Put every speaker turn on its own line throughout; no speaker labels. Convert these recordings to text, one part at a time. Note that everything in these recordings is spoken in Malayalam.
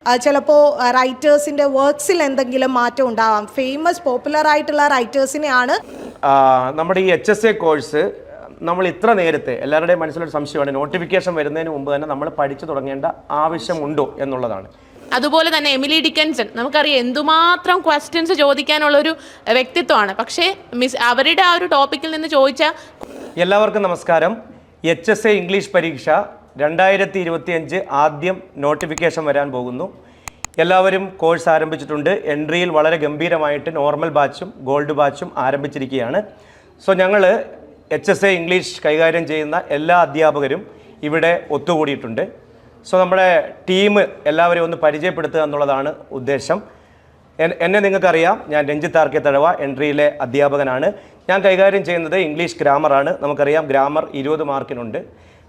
ചിലപ്പോൾ റൈറ്റേഴ്സിൻ്റെ വർക്ക്സിൽ എന്തെങ്കിലും മാറ്റം ഉണ്ടാവാം. ഫേമസ് പോപ്പുലർ ആയിട്ടുള്ള റൈറ്റേഴ്സിനെയാണ്
നമ്മുടെ ഈ HSA കോഴ്സ് നമ്മൾ ഇത്ര നേരത്തെ എല്ലാവരുടെയും മനസ്സിലൊരു സംശയമാണ്, നോട്ടിഫിക്കേഷൻ വരുന്നതിന് മുമ്പ് തന്നെ നമ്മൾ പഠിച്ചു തുടങ്ങേണ്ട ആവശ്യമുണ്ടോ എന്നുള്ളതാണ്.
അതുപോലെ തന്നെ എമിലി ഡിക്കൻസൺ നമുക്കറിയാം എന്തുമാത്രം ക്വസ്റ്റ്യൻസ് ചോദിക്കാനുള്ളൊരു വ്യക്തിത്വമാണ്. പക്ഷേ അവരുടെ ആ ഒരു ടോപ്പിക്കിൽ നിന്ന് ചോദിച്ചാൽ.
എല്ലാവർക്കും നമസ്കാരം. HSA ഇംഗ്ലീഷ് പരീക്ഷ 2025 ആദ്യം നോട്ടിഫിക്കേഷൻ വരാൻ പോകുന്നു. എല്ലാവരും കോഴ്സ് ആരംഭിച്ചിട്ടുണ്ട്. എൻട്രിയിൽ വളരെ ഗംഭീരമായിട്ട് നോർമൽ ബാച്ചും ഗോൾഡ് ബാച്ചും ആരംഭിച്ചിരിക്കുകയാണ്. സോ ഞങ്ങൾ HSA ഇംഗ്ലീഷ് കൈകാര്യം ചെയ്യുന്ന എല്ലാ അധ്യാപകരും ഇവിടെ ഒത്തുകൂടിയിട്ടുണ്ട്. സോ നമ്മുടെ ടീം എല്ലാവരെയും ഒന്ന് പരിചയപ്പെടുത്തുക എന്നുള്ളതാണ് ഉദ്ദേശം. എന്നെ നിങ്ങൾക്കറിയാം, ഞാൻ രഞ്ജിത്ത് ആർക്കെ തഴവ, എൻട്രിയിലെ അധ്യാപകനാണ്. ഞാൻ കൈകാര്യം ചെയ്യുന്നത് ഇംഗ്ലീഷ് ഗ്രാമറാണ്. നമുക്കറിയാം ഗ്രാമർ 20 മാർക്കിനുണ്ട്.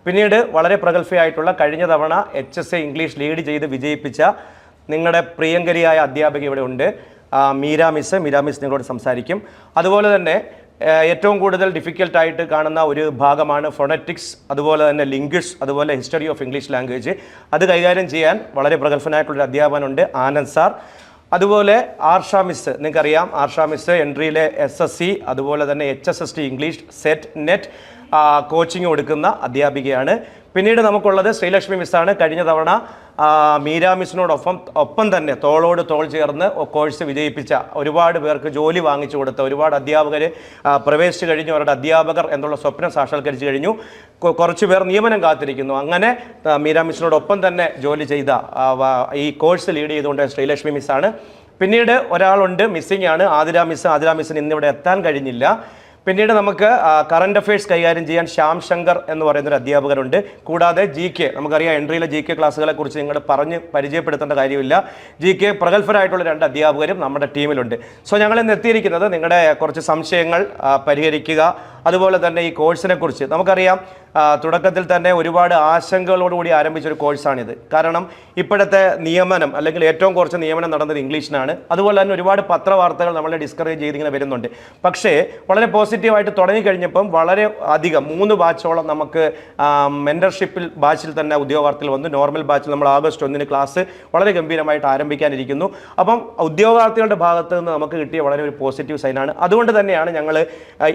പിന്നീട് വളരെ പ്രഗത്ഭയായിട്ടുള്ള കഴിഞ്ഞ തവണ HSA ഇംഗ്ലീഷ് ലീഡ് ചെയ്ത് വിജയിപ്പിച്ച നിങ്ങളുടെ പ്രിയങ്കരിയായ അധ്യാപിക ഇവിടെ ഉണ്ട്, മീര മിസ് നിങ്ങളോട് സംസാരിക്കും. അതുപോലെ തന്നെ ഏറ്റവും കൂടുതൽ ഡിഫിക്കൽട്ടായിട്ട് കാണുന്ന ഒരു ഭാഗമാണ് ഫോണറ്റിക്സ്, അതുപോലെ തന്നെ ലിംഗ്വിഷ്, അതുപോലെ ഹിസ്റ്ററി ഓഫ് ഇംഗ്ലീഷ് ലാംഗ്വേജ്. അത് കൈകാര്യം ചെയ്യാൻ വളരെ പ്രഗത്ഭനായിട്ടുള്ളൊരു അധ്യാപകനുണ്ട്, ആനന്ദ് സാർ. അതുപോലെ ആർഷ മിസ്, നിങ്ങൾക്കറിയാം ആർഷ മിസ് എൻട്രിയിലെ SSC അതുപോലെ തന്നെ HSST English set net coaching കൊടുക്കുന്ന അധ്യാപികയാണ്. പിന്നീട് നമുക്കുള്ളത് ശ്രീലക്ഷ്മി മിസ്സാണ്. കഴിഞ്ഞ തവണ മീര മിസ്സിനോടൊപ്പം തന്നെ തോളോട് തോൾ ചേർന്ന് കോഴ്സ് വിജയിപ്പിച്ച, ഒരുപാട് പേർക്ക് ജോലി വാങ്ങിച്ചു കൊടുത്ത, ഒരുപാട് അധ്യാപകർ പ്രവേശിച്ചു കഴിഞ്ഞു, അവരുടെ അധ്യാപകർ എന്നുള്ള സ്വപ്നം സാക്ഷാത്കരിച്ചു കഴിഞ്ഞു. കുറച്ച് പേർ നിയമനം കാത്തിരിക്കുന്നു. അങ്ങനെ മീര മിസ്സിനോടൊപ്പം തന്നെ ജോലി ചെയ്ത ഈ കോഴ്സ് ലീഡ് ചെയ്തുകൊണ്ട് ശ്രീലക്ഷ്മി മിസ്സാണ്. പിന്നീട് ഒരാളുണ്ട്, മിസ്സിംഗ് ആണ്, ആതിര മിസ്സിന് ഇന്നിവിടെ എത്താൻ കഴിഞ്ഞില്ല. പിന്നീട് നമുക്ക് കറണ്ട് അഫയേഴ്സ് കൈകാര്യം ചെയ്യാൻ ശ്യാം ശങ്കർ എന്ന് പറയുന്നൊരു അധ്യാപകരുണ്ട്. കൂടാതെ GK, നമുക്കറിയാം എൻട്രിയിലെ GK ക്ലാസ്സുകളെ കുറിച്ച് നിങ്ങൾ പറഞ്ഞ് പരിചയപ്പെടുത്തേണ്ട കാര്യമില്ല. GK പ്രഗത്ഭരായിട്ടുള്ള 2 അധ്യാപകരും നമ്മുടെ ടീമിലുണ്ട്. സോ ഞങ്ങൾ ഇന്ന് എത്തിയിരിക്കുന്നത് നിങ്ങളുടെ കുറച്ച് സംശയങ്ങൾ പരിഹരിക്കുക, അതുപോലെ തന്നെ ഈ കോഴ്സിനെ കുറിച്ച്. നമുക്കറിയാം തുടക്കത്തിൽ തന്നെ ഒരുപാട് ആശങ്കകളോടുകൂടി ആരംഭിച്ചൊരു കോഴ്സാണിത്. കാരണം ഇപ്പോഴത്തെ നിയമനം, അല്ലെങ്കിൽ ഏറ്റവും കുറച്ച് നിയമനം നടന്നത് ഇംഗ്ലീഷിനാണ്. അതുപോലെ തന്നെ ഒരുപാട് പത്രവാർത്തകൾ നമ്മളെ ഡിസ്കറേജ് ചെയ്തിങ്ങനെ വരുന്നുണ്ട്. പക്ഷേ വളരെ പോസിറ്റീവായിട്ട് തുടങ്ങിക്കഴിഞ്ഞപ്പം വളരെ അധികം 3 ബാച്ചോളം നമുക്ക് മെൻറ്റർഷിപ്പിൽ ബാച്ചിൽ തന്നെ ഉദ്യോഗാർത്ഥികൾ വന്നു. നോർമൽ ബാച്ചിൽ നമ്മൾ August 1 ക്ലാസ് വളരെ ഗംഭീരമായിട്ട് ആരംഭിക്കാനിരിക്കുന്നു. അപ്പം ഉദ്യോഗാർത്ഥികളുടെ ഭാഗത്ത് നിന്ന് നമുക്ക് കിട്ടിയ വളരെ ഒരു പോസിറ്റീവ് സൈനാണ്. അതുകൊണ്ട് തന്നെയാണ് ഞങ്ങൾ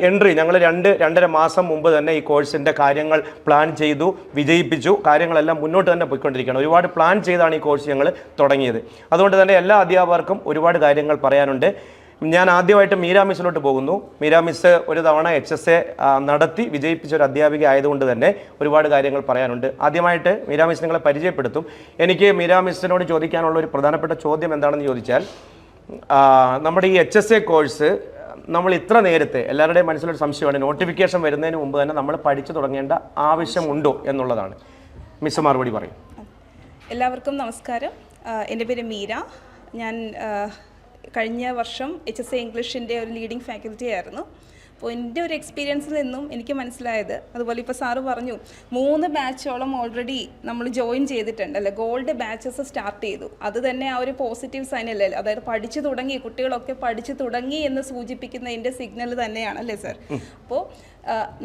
2-2.5 മാസം മുമ്പ് തന്നെ ഈ കോഴ്സിൻ്റെ കാര്യങ്ങൾ പ്ലാൻ ചെയ്തു, വിജയിപ്പിച്ചു. കാര്യങ്ങളെല്ലാം മുന്നോട്ട് തന്നെ പോയിക്കൊണ്ടിരിക്കുകയാണ്. ഒരുപാട് പ്ലാൻ ചെയ്താണ് ഈ കോഴ്സ് ഞങ്ങൾ തുടങ്ങിയത്. അതുകൊണ്ട് തന്നെ എല്ലാ അധ്യാപകർക്കും ഒരുപാട് കാര്യങ്ങൾ പറയാനുണ്ട്. ഞാൻ ആദ്യമായിട്ട് മീര മിസ്സിലോട്ട് പോകുന്നു. മീര മിസ് ഒരു തവണ HSA നടത്തി വിജയിപ്പിച്ച ഒരു അധ്യാപിക ആയതുകൊണ്ട് തന്നെ ഒരുപാട് കാര്യങ്ങൾ പറയാനുണ്ട്. ആദ്യമായിട്ട് മീര മിസ് നിങ്ങളെ പരിചയപ്പെടുത്തും. എനിക്ക് മീര മിസ്സിനോട് ചോദിക്കാനുള്ള ഒരു പ്രധാനപ്പെട്ട ചോദ്യം എന്താണെന്ന് ചോദിച്ചാൽ, നമ്മുടെ ഈ HSA കോഴ്സ് നമ്മൾ ഇത്ര നേരത്തെ എല്ലാവരുടെയും മനസ്സിലൊരു സംശയമാണ്, നോട്ടിഫിക്കേഷൻ വരുന്നതിന് മുമ്പ് തന്നെ നമ്മൾ പഠിച്ചു തുടങ്ങേണ്ട ആവശ്യമുണ്ടോ എന്നുള്ളതാണ്. മിസ് മറുപടി പറയും.
എല്ലാവർക്കും നമസ്കാരം. എൻ്റെ പേര് മീര. ഞാൻ കഴിഞ്ഞ വർഷം HSA ഇംഗ്ലീഷിൻ്റെ ഒരു ലീഡിംഗ് ഫാക്കൽറ്റി ആയിരുന്നു. അപ്പോൾ എൻ്റെ ഒരു എക്സ്പീരിയൻസിൽ നിന്നും എനിക്ക് മനസ്സിലായത്, അതുപോലെ ഇപ്പോൾ സാറ് പറഞ്ഞു 3 ബാച്ചോളം ഓൾറെഡി നമ്മൾ ജോയിൻ ചെയ്തിട്ടുണ്ട് അല്ലേ, ഗോൾഡ് ബാച്ചസ് സ്റ്റാർട്ട് ചെയ്തു. അത് തന്നെ ആ ഒരു പോസിറ്റീവ് സൈൻ അല്ലേ, അതായത് പഠിച്ചു തുടങ്ങി, കുട്ടികളൊക്കെ പഠിച്ചു തുടങ്ങി എന്ന് സൂചിപ്പിക്കുന്നതിൻ്റെ സിഗ്നൽ തന്നെയാണ് അല്ലേ സാർ. അപ്പോൾ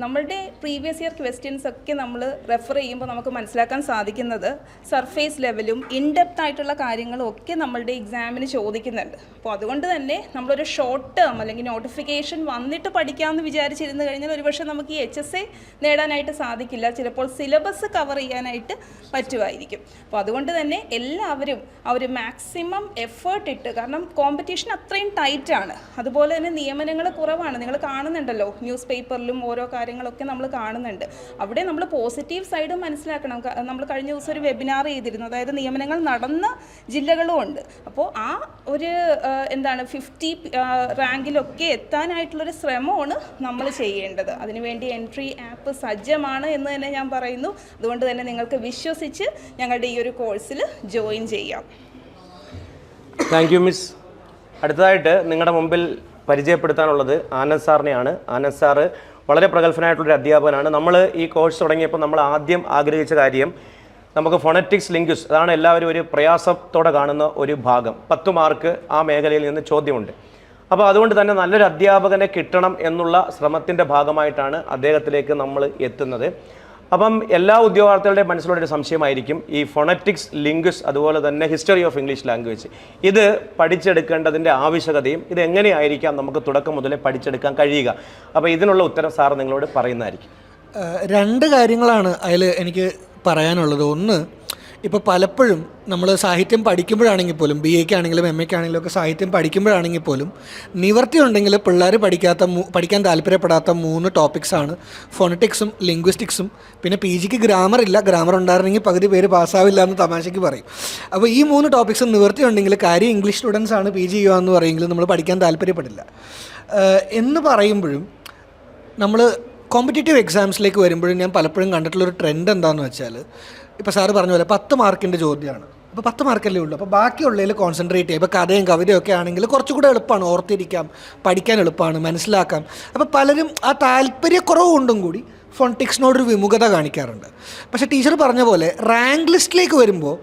നമ്മളുടെ പ്രീവിയസ് ഇയർ ക്വസ്റ്റ്യൻസ് ഒക്കെ നമ്മൾ റെഫർ ചെയ്യുമ്പോൾ നമുക്ക് മനസ്സിലാക്കാൻ സാധിക്കുന്നത് സർഫേസ് ലെവലും ഇൻഡെപ്ത് ആയിട്ടുള്ള കാര്യങ്ങളും ഒക്കെ നമ്മളുടെ എക്സാമിന് ചോദിക്കുന്നുണ്ട്. അപ്പോൾ അതുകൊണ്ട് തന്നെ നമ്മളൊരു ഷോർട്ട് ടേം അല്ലെങ്കിൽ നോട്ടിഫിക്കേഷൻ വന്നിട്ട് പഠിക്കാമെന്ന് വിചാരിച്ചിരുന്നു കഴിഞ്ഞാൽ ഒരുപക്ഷെ നമുക്ക് ഈ HSA നേടാനായിട്ട് സാധിക്കില്ല. ചിലപ്പോൾ സിലബസ് കവർ ചെയ്യാനായിട്ട് പറ്റുമായിരിക്കും. അപ്പോൾ അതുകൊണ്ട് തന്നെ എല്ലാവരും ആ ഒരു മാക്സിമം എഫേർട്ട് ഇട്ട്, കാരണം കോമ്പറ്റീഷൻ അത്രയും ടൈറ്റാണ്, അതുപോലെ തന്നെ നിയമനങ്ങൾ കുറവാണ്. നിങ്ങൾ കാണുന്നുണ്ടല്ലോ ന്യൂസ് പേപ്പറിലും ഓരോ കാര്യങ്ങളൊക്കെ നമ്മൾ കാണുന്നുണ്ട്. അവിടെ നമ്മൾ പോസിറ്റീവ് സൈഡ് മനസ്സിലാക്കണം. നമ്മൾ കഴിഞ്ഞ ദിവസം ഒരു വെബിനാർ ചെയ്തിരുന്നു, അതായത് നിയമനങ്ങൾ നടന്ന ജില്ലകളും ഉണ്ട്. അപ്പോൾ ആ ഒരു 50 റാങ്കിലൊക്കെ എത്താനായിട്ടുള്ളൊരു ശ്രമമാണ് നമ്മൾ ചെയ്യേണ്ടത്. അതിനുവേണ്ടി എൻട്രി ആപ്പ് സജ്ജമാണ് എന്ന് തന്നെ ഞാൻ പറയുന്നു. അതുകൊണ്ട് തന്നെ നിങ്ങൾക്ക് വിശ്വസിച്ച് ഞങ്ങളുടെ ഈ ഒരു കോഴ്സിൽ ജോയിൻ ചെയ്യാം.
Thank you miss. അടുത്തതായിട്ട് നിങ്ങളുടെ മുമ്പിൽ പരിചയപ്പെടുത്താനുള്ളത് ആനന്ദ് സാറിനെയാണ്. ആനന്ദ് സാറ് വളരെ പ്രഗത്ഭനായിട്ടുള്ളൊരു അധ്യാപകനാണ്. നമ്മൾ ഈ കോഴ്സ് തുടങ്ങിയപ്പോൾ നമ്മൾ ആദ്യം ആഗ്രഹിച്ച കാര്യം, നമുക്ക് ഫോണറ്റിക്സ് ലിംഗ്വിസ്റ്റ്, അതാണ് എല്ലാവരും ഒരു പ്രയാസത്തോടെ കാണുന്ന ഒരു ഭാഗം. 10 മാർക്ക് ആ മേഖലയിൽ നിന്ന് ചോദ്യമുണ്ട്. അപ്പോൾ അതുകൊണ്ട് തന്നെ നല്ലൊരു അധ്യാപകനെ കിട്ടണം എന്നുള്ള ശ്രമത്തിൻ്റെ ഭാഗമായിട്ടാണ് അദ്ദേഹത്തിലേക്ക് നമ്മൾ എത്തുന്നത്. അപ്പം എല്ലാ ഉദ്യോഗാർത്ഥികളുടെ മനസ്സിലുള്ള ഒരു സംശയമായിരിക്കും ഈ ഫോണറ്റിക്സ്, ലിംഗ്വിസ്റ്റ്, അതുപോലെ തന്നെ ഹിസ്റ്ററി ഓഫ് ഇംഗ്ലീഷ് ലാംഗ്വേജ്, ഇത് പഠിച്ചെടുക്കേണ്ടതിൻ്റെ ആവശ്യകതയും ഇത് എങ്ങനെയായിരിക്കാം നമുക്ക് തുടക്കം മുതലേ പഠിച്ചെടുക്കാൻ കഴിയുക. അപ്പോൾ ഇതിനുള്ള ഉത്തരം സാർ നിങ്ങളോട് പറയുന്നതായിരിക്കും.
രണ്ട് കാര്യങ്ങളാണ് അതിൽ എനിക്ക് പറയാനുള്ളത്. ഒന്ന്, ഇപ്പോൾ പലപ്പോഴും നമ്മൾ സാഹിത്യം പഠിക്കുമ്പോഴാണെങ്കിൽ പോലും, ബി എക്കാണെങ്കിലും എം എക്കാണെങ്കിലും ഒക്കെ സാഹിത്യം പഠിക്കുമ്പോഴാണെങ്കിൽ പോലും നിവർത്തി ഉണ്ടെങ്കിൽ പിള്ളേർ പഠിക്കാൻ താല്പര്യപ്പെടാത്ത 3 ടോപ്പിക്സാണ് ഫോണറ്റിക്സും ലിംഗ്വിസ്റ്റിക്സും. പിന്നെ പി ജിക്ക് ഗ്രാമർ ഇല്ല, ഗ്രാമർ ഉണ്ടായിരുന്നെങ്കിൽ പകുതി പേര് പാസ്സാവില്ല എന്ന് തമാശയ്ക്ക് പറയും. അപ്പോൾ ഈ 3 ടോപ്പിക്സും നിവർത്തി ഉണ്ടെങ്കിൽ കാര്യം ഇംഗ്ലീഷ് സ്റ്റുഡൻസ് ആണ് പി ജി ചെയ്യുകയെന്ന് പറയുമെങ്കിൽ നമ്മൾ പഠിക്കാൻ താല്പര്യപ്പെടില്ല എന്ന് പറയുമ്പോഴും, നമ്മൾ കോമ്പറ്റേറ്റീവ് എക്സാംസിലേക്ക് വരുമ്പോഴും ഞാൻ പലപ്പോഴും കണ്ടിട്ടുള്ളൊരു ട്രെൻഡ് എന്താണെന്ന് വെച്ചാൽ, ഇപ്പോൾ സാറ് പറഞ്ഞ പോലെ 10 മാർക്കിൻ്റെ ചോദ്യമാണ്. അപ്പോൾ 10 മാർക്കല്ലേ ഉള്ളൂ, അപ്പോൾ ബാക്കിയുള്ളതിൽ കോൺസെൻട്രേറ്റ് ചെയ്യുക. ഇപ്പോൾ കഥയും കവിതയൊക്കെ ആണെങ്കിൽ കുറച്ചുകൂടെ എളുപ്പമാണ്, ഓർത്തിരിക്കാം, പഠിക്കാൻ എളുപ്പമാണ്, മനസ്സിലാക്കാം. അപ്പോൾ പലരും ആ താല്പര്യക്കുറവ് കൊണ്ടും കൂടി ഫോണറ്റിക്സിനോടൊരു വിമുഖത കാണിക്കാറുണ്ട്. പക്ഷേ ടീച്ചർ പറഞ്ഞ പോലെ റാങ്ക് ലിസ്റ്റിലേക്ക് വരുമ്പോൾ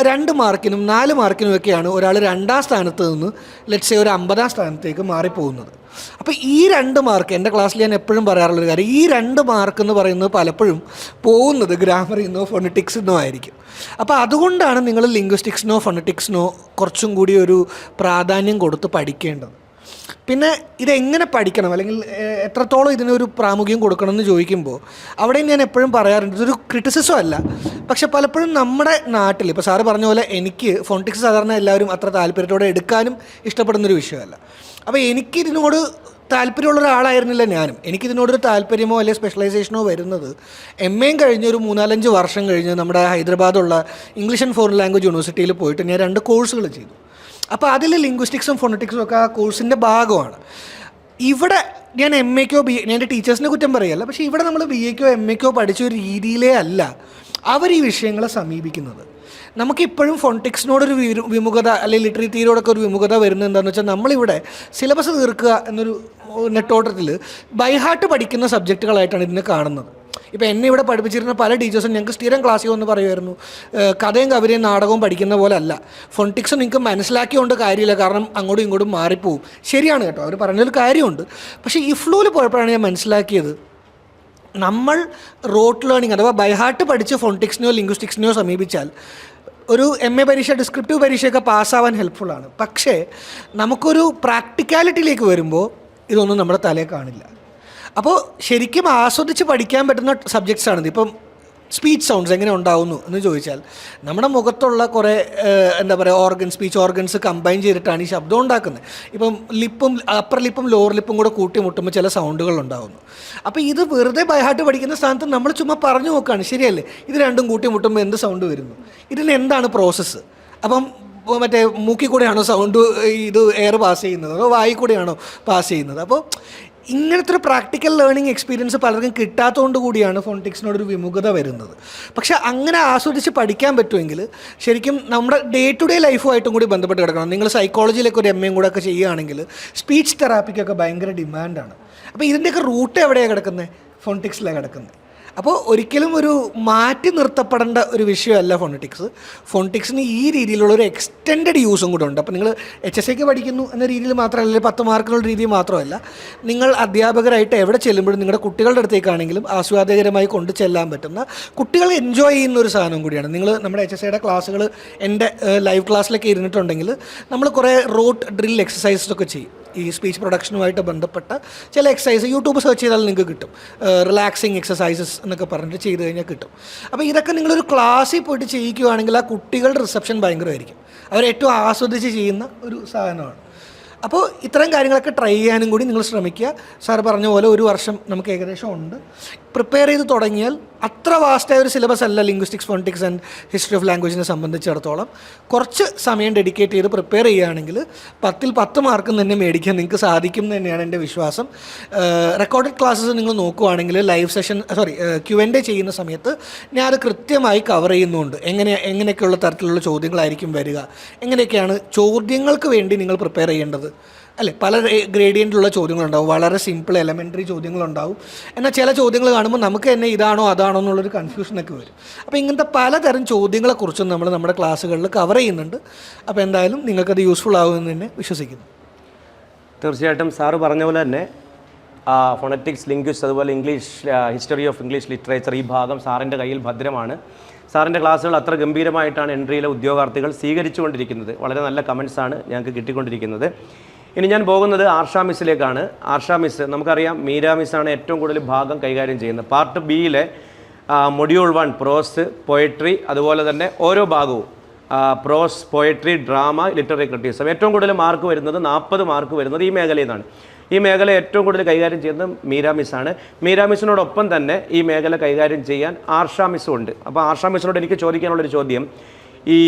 2 മാർക്കിനും 4 മാർക്കിനും ഒക്കെയാണ് ഒരാൾ 2ാം സ്ഥാനത്ത് നിന്ന് ലെറ്റ്സ് ഒരു 50ാം സ്ഥാനത്തേക്ക് മാറിപ്പോകുന്നത്. അപ്പോൾ ഈ 2 മാർക്ക്, എൻ്റെ ക്ലാസ്സിൽ ഞാൻ എപ്പോഴും പറയാറുള്ളൊരു കാര്യം, ഈ 2 മാർക്ക് എന്ന് പറയുന്നത് പലപ്പോഴും പോകുന്നത് ഗ്രാമറിൽ നിന്നോ ഫോണറ്റിക്സിൽ നിന്നോ ആയിരിക്കും. അപ്പോൾ അതുകൊണ്ടാണ് നിങ്ങൾ ലിംഗ്വിസ്റ്റിക്സിനോ ഫോണറ്റിക്സിനോ കുറച്ചും കൂടി ഒരു പ്രാധാന്യം കൊടുത്ത് പഠിക്കേണ്ടത്. പിന്നെ ഇതെങ്ങനെ പഠിക്കണം, അല്ലെങ്കിൽ എത്രത്തോളം ഇതിനൊരു പ്രാമുഖ്യം കൊടുക്കണം എന്ന് ചോദിക്കുമ്പോൾ അവിടെ ഞാൻ എപ്പോഴും പറയാറുണ്ട്, ഇതൊരു ക്രിറ്റിസിസം അല്ല, പക്ഷെ പലപ്പോഴും നമ്മുടെ നാട്ടിൽ, ഇപ്പോൾ സാറ് പറഞ്ഞ പോലെ എനിക്ക് ഫോണറ്റിക്സ് സാധാരണ എല്ലാവരും അത്ര താല്പര്യത്തോടെ എടുക്കാനും ഇഷ്ടപ്പെടുന്നൊരു വിഷയമല്ല. അപ്പോൾ എനിക്കിതിനോട് താല്പര്യമുള്ള ഒരാളായിരുന്നില്ല ഞാനും. എനിക്കിതിനോടൊരു താല്പര്യമോ അല്ലെങ്കിൽ സ്പെഷ്യലൈസേഷനോ വരുന്നത് എം.എയും കഴിഞ്ഞ് ഒരു 3-4 വർഷം കഴിഞ്ഞ് നമ്മുടെ ഹൈദരാബാദുള്ള ഇംഗ്ലീഷ് ആൻഡ് ഫോറിൻ ലാംഗ്വേജ് യൂണിവേഴ്സിറ്റിയിൽ പോയിട്ട് ഞാൻ 2 കോഴ്സുകൾ ചെയ്തു. അപ്പോൾ അതിൽ ലിംഗ്വിസ്റ്റിക്സും ഫോണറ്റിക്സും ഒക്കെ ആ കോഴ്സിൻ്റെ ഭാഗമാണ്. ഇവിടെ ഞാൻ എം എക്കോ ഞാൻ എൻ്റെ ടീച്ചേഴ്സിനെ കുറ്റം പറയുകയല്ല, പക്ഷേ ഇവിടെ നമ്മൾ ബി എക്കോ എം എക്കോ പഠിച്ച ഒരു രീതിയിലേ അല്ല അവർ ഈ വിഷയങ്ങളെ സമീപിക്കുന്നത്. നമുക്കിപ്പോഴും ഫോണറ്റിക്സിനോടൊരു വിമുഖത, അല്ലെങ്കിൽ ലിറ്റററി തിയറിയോടൊക്കെ ഒരു വിമുഖത വരുന്നത് എന്താണെന്ന് വെച്ചാൽ, നമ്മളിവിടെ സിലബസ് തീർക്കുക എന്നൊരു നെട്ടോട്ടത്തിൽ ബൈഹാർട്ട് പഠിക്കുന്ന സബ്ജക്റ്റുകളായിട്ടാണ് ഇതിനെ കാണുന്നത്. ഇപ്പോൾ എന്നെ ഇവിടെ പഠിപ്പിച്ചിരുന്ന പല ടീച്ചേഴ്സും ഞങ്ങൾക്ക് സ്ഥിരം ക്ലാസ്സിൽ വന്ന് പറയുമായിരുന്നു, കഥയും കവിതയും നാടകവും പഠിക്കുന്ന പോലെ അല്ല, ഫോണറ്റിക്സ് നിങ്ങൾക്ക് മനസ്സിലാക്കിയോണ്ട് കാര്യമില്ല, കാരണം അങ്ങോട്ടും ഇങ്ങോട്ടും മാറിപ്പോവും. ശരിയാണ് കേട്ടോ, അവർ പറഞ്ഞൊരു കാര്യമുണ്ട്. പക്ഷേ ഈ ഫ്ലൂവിൽ പോയപ്പോഴാണ് ഞാൻ മനസ്സിലാക്കിയത്, നമ്മൾ റോട്ട് ലേണിംഗ് അഥവാ ബൈഹാർട്ട് പഠിച്ച് ഫോണറ്റിക്സിനെയോ ലിംഗ്വിസ്റ്റിക്സിനെയോ സമീപിച്ചാൽ ഒരു എം എ പരീക്ഷ, ഡിസ്ക്രിപ്റ്റീവ് പരീക്ഷയൊക്കെ പാസ്സാവാൻ ഹെൽപ്ഫുള്ളാണ്. പക്ഷേ നമുക്കൊരു പ്രാക്ടിക്കാലിറ്റിയിലേക്ക് വരുമ്പോൾ ഇതൊന്നും നമ്മുടെ തലയിൽ കാണില്ല. അപ്പോൾ ശരിക്കും ആസ്വദിച്ച് പഠിക്കാൻ പറ്റുന്ന സബ്ജക്ട്സാണിത്. ഇപ്പം സ്പീച്ച് സൗണ്ട്സ് എങ്ങനെ ഉണ്ടാവുന്നു എന്ന് ചോദിച്ചാൽ, നമ്മുടെ മുഖത്തുള്ള കുറേ എന്താ പറയുക സ്പീച്ച് ഓർഗൻസ് കമ്പൈൻ ചെയ്തിട്ടാണ് ഈ ശബ്ദം ഉണ്ടാക്കുന്നത്. ഇപ്പം അപ്പർ ലിപ്പും ലോവർ ലിപ്പും കൂടെ കൂട്ടിമുട്ടുമ്പോൾ ചില സൗണ്ടുകൾ ഉണ്ടാകുന്നു. അപ്പോൾ ഇത് വെറുതെ ബൈഹാർട്ട് പഠിക്കുന്ന സ്ഥാനത്ത് നമ്മൾ ചുമ്മാ പറഞ്ഞു നോക്കുകയാണ്, ശരിയല്ലേ, ഇത് രണ്ടും കൂട്ടിമുട്ടുമ്പോൾ എന്ത് സൗണ്ട് വരുന്നു, ഇതിന് എന്താണ് പ്രോസസ്സ്, അപ്പം മറ്റേ മൂക്കിൽ കൂടെയാണോ സൗണ്ട് ഇത് എയർ പാസ് ചെയ്യുന്നത്, അതോ വായിൽ കൂടെയാണോ പാസ് ചെയ്യുന്നത്. അപ്പോൾ ഇങ്ങനത്തെ ഒരു പ്രാക്ടിക്കൽ ലേണിംഗ് എക്സ്പീരിയൻസ് പലർക്കും കിട്ടാത്തതുകൊണ്ട് കൂടിയാണ് ഫോണറ്റിക്സിനോടൊരു വിമുഖത വരുന്നത്. പക്ഷേ അങ്ങനെ ആസ്വദിച്ച് പഠിക്കാൻ പറ്റുമെങ്കിൽ ശരിക്കും നമ്മുടെ ഡേ ടു ഡേ ലൈഫുമായിട്ടും കൂടി ബന്ധപ്പെട്ട് കിടക്കണം. നിങ്ങൾ സൈക്കോളജിയിലൊക്കെ ഒരു എം എയും കൂടെ ഒക്കെ ചെയ്യുകയാണെങ്കിൽ സ്പീച്ച് തെറാപ്പിക്കൊക്കെ ഭയങ്കര ഡിമാൻഡാണ്. അപ്പോൾ ഇതിൻ്റെയൊക്കെ റൂട്ട് എവിടെയാണ് കിടക്കുന്നത്? ഫോണറ്റിക്സിലാണ് കിടക്കുന്നത്. അപ്പോൾ ഒരിക്കലും ഒരു മാറ്റി നിർത്തപ്പെടേണ്ട ഒരു വിഷയമല്ല ഫോണറ്റിക്സ്. ഫോണറ്റിക്സിന് ഈ രീതിയിലുള്ള ഒരു എക്സ്റ്റെൻഡഡ് യൂസും കൂടെ ഉണ്ട്. അപ്പോൾ നിങ്ങൾ HSK പഠിക്കുന്നു എന്ന രീതിയിൽ മാത്രമല്ല, 10 മാർക്കിനുള്ള രീതിയിൽ മാത്രമല്ല, നിങ്ങൾ അധ്യാപകരായിട്ട് എവിടെ ചെല്ലുമ്പോഴും നിങ്ങളുടെ കുട്ടികളുടെ അടുത്തേക്കാണെങ്കിലും ആസ്വാദകരമായി കൊണ്ടു ചെല്ലാൻ പറ്റുന്ന, കുട്ടികൾ എൻജോയ് ചെയ്യുന്ന ഒരു സാധനം കൂടിയാണ്. നിങ്ങൾ നമ്മുടെ HSCയുടെ ക്ലാസ്സുകൾ എൻ്റെ ലൈവ് ക്ലാസ്സിലൊക്കെ ഇരുന്നിട്ടുണ്ടെങ്കിൽ നമ്മൾ കുറേ റോട്ട് ഡ്രിൽ എക്സസൈസൊക്കെ ചെയ്യും. ഈ സ്പീച്ച് പ്രൊഡക്ഷനുമായിട്ട് ബന്ധപ്പെട്ട ചില എക്സസൈസ് യൂട്യൂബ് സെർച്ച് ചെയ്താൽ നിങ്ങൾക്ക് കിട്ടും. റിലാക്സിങ് എക്സസൈസസ് എന്നൊക്കെ പറഞ്ഞിട്ട് ചെയ്ത് കഴിഞ്ഞാൽ കിട്ടും. അപ്പോൾ ഇതൊക്കെ നിങ്ങളൊരു ക്ലാസ്സിൽ പോയിട്ട് ചെയ്യിക്കുകയാണെങ്കിൽ ആ കുട്ടികളുടെ റിസപ്ഷൻ ഭയങ്കരമായിരിക്കും. അവരേറ്റവും ആസ്വദിച്ച് ചെയ്യുന്ന ഒരു സാധനമാണ്. അപ്പോൾ ഇത്തരം കാര്യങ്ങളൊക്കെ ട്രൈ ചെയ്യാനും കൂടി നിങ്ങൾ ശ്രമിക്കുക. സാർ പറഞ്ഞ പോലെ 1 വർഷം നമുക്ക് ഏകദേശം ഉണ്ട്. പ്രിപ്പയർ ചെയ്ത് തുടങ്ങിയാൽ അത്ര വാസ്റ്റായ ഒരു സിലബസ് അല്ല linguistics, phonetics and history of ലാംഗ്വേജിനെ സംബന്ധിച്ചിടത്തോളം. കുറച്ച് സമയം ഡെഡിക്കേറ്റ് ചെയ്ത് പ്രിപ്പയർ ചെയ്യുകയാണെങ്കിൽ 10ൽ 10 മാർക്കും തന്നെ മേടിക്കാൻ നിങ്ങൾക്ക് സാധിക്കും എന്ന് തന്നെയാണ് എൻ്റെ വിശ്വാസം. റെക്കോർഡഡ് ക്ലാസ്സസ് നിങ്ങൾ നോക്കുവാണെങ്കിൽ ലൈവ് സെഷൻ Q&A ചെയ്യുന്ന സമയത്ത് ഞാൻ അത് കൃത്യമായി കവർ ചെയ്യുന്നുണ്ട്. എങ്ങനെയൊക്കെയുള്ള തരത്തിലുള്ള ചോദ്യങ്ങളായിരിക്കും വരിക, എങ്ങനെയൊക്കെയാണ് ചോദ്യങ്ങൾക്ക് വേണ്ടി നിങ്ങൾ പ്രിപ്പയർ ചെയ്യേണ്ടത്, അല്ലേ. പല ഗ്രേഡിയൻറ്റിലുള്ള ചോദ്യങ്ങളുണ്ടാവും, വളരെ സിമ്പിൾ എലമെൻ്ററി ചോദ്യങ്ങളുണ്ടാവും. എന്നാൽ ചില ചോദ്യങ്ങൾ കാണുമ്പോൾ നമുക്ക് തന്നെ ഇതാണോ അതാണോ എന്നുള്ളൊരു കൺഫ്യൂഷനൊക്കെ വരും. അപ്പോൾ ഇങ്ങനത്തെ പലതരം ചോദ്യങ്ങളെക്കുറിച്ചും നമ്മൾ നമ്മുടെ ക്ലാസ്സുകളിൽ കവർ ചെയ്യുന്നുണ്ട്. അപ്പോൾ എന്തായാലും നിങ്ങൾക്കത് യൂസ്ഫുൾ ആകുമെന്ന് തന്നെ വിശ്വസിക്കുന്നു.
തീർച്ചയായിട്ടും സാറ് പറഞ്ഞ പോലെ തന്നെ ഫോണറ്റിക്സ്, ലിംഗ്വിസ്റ്റ്, അതുപോലെ English history of English literature, ഈ ഭാഗം സാറിൻ്റെ കയ്യിൽ ഭദ്രമാണ്. സാറിൻ്റെ ക്ലാസ്സുകൾ അത്ര ഗംഭീരമായിട്ടാണ് എൻട്രിയിലെ ഉദ്യോഗാർത്ഥികൾ സ്വീകരിച്ചുകൊണ്ടിരിക്കുന്നത്. വളരെ നല്ല കമൻസാണ് ഞങ്ങൾക്ക് കിട്ടിക്കൊണ്ടിരിക്കുന്നത്. ഇനി ഞാൻ പോകുന്നത് ആർഷ മിസ്സിലേക്കാണ്. ആർഷ മിസ്, നമുക്കറിയാം മീര മിസ്സാണ് ഏറ്റവും കൂടുതൽ ഭാഗം കൈകാര്യം ചെയ്യുന്നത്. പാർട്ട് ബിയിലെ മൊഡ്യൂൾ 1 പ്രോസ്, പോയട്രി, അതുപോലെ തന്നെ ഓരോ ഭാഗവും പ്രോസ്, പോയട്രി, ഡ്രാമ, ലിറ്റററി ക്രിറ്റിസിസം, ഏറ്റവും കൂടുതൽ മാർക്ക് വരുന്നത് 40 മാർക്ക് വരുന്നത് ഈ മേഖലയിൽ നിന്നാണ്. ഈ മേഖല ഏറ്റവും കൂടുതൽ കൈകാര്യം ചെയ്യുന്നത് മീര മിസ്സാണ്. മീര മിസ്സിനോടൊപ്പം തന്നെ ഈ മേഖല കൈകാര്യം ചെയ്യാൻ ആർഷ മിസ്സും ഉണ്ട്. അപ്പോൾ ആർഷ മിസ്സിനോട് എനിക്ക് ചോദിക്കാനുള്ളൊരു ചോദ്യം, ഈ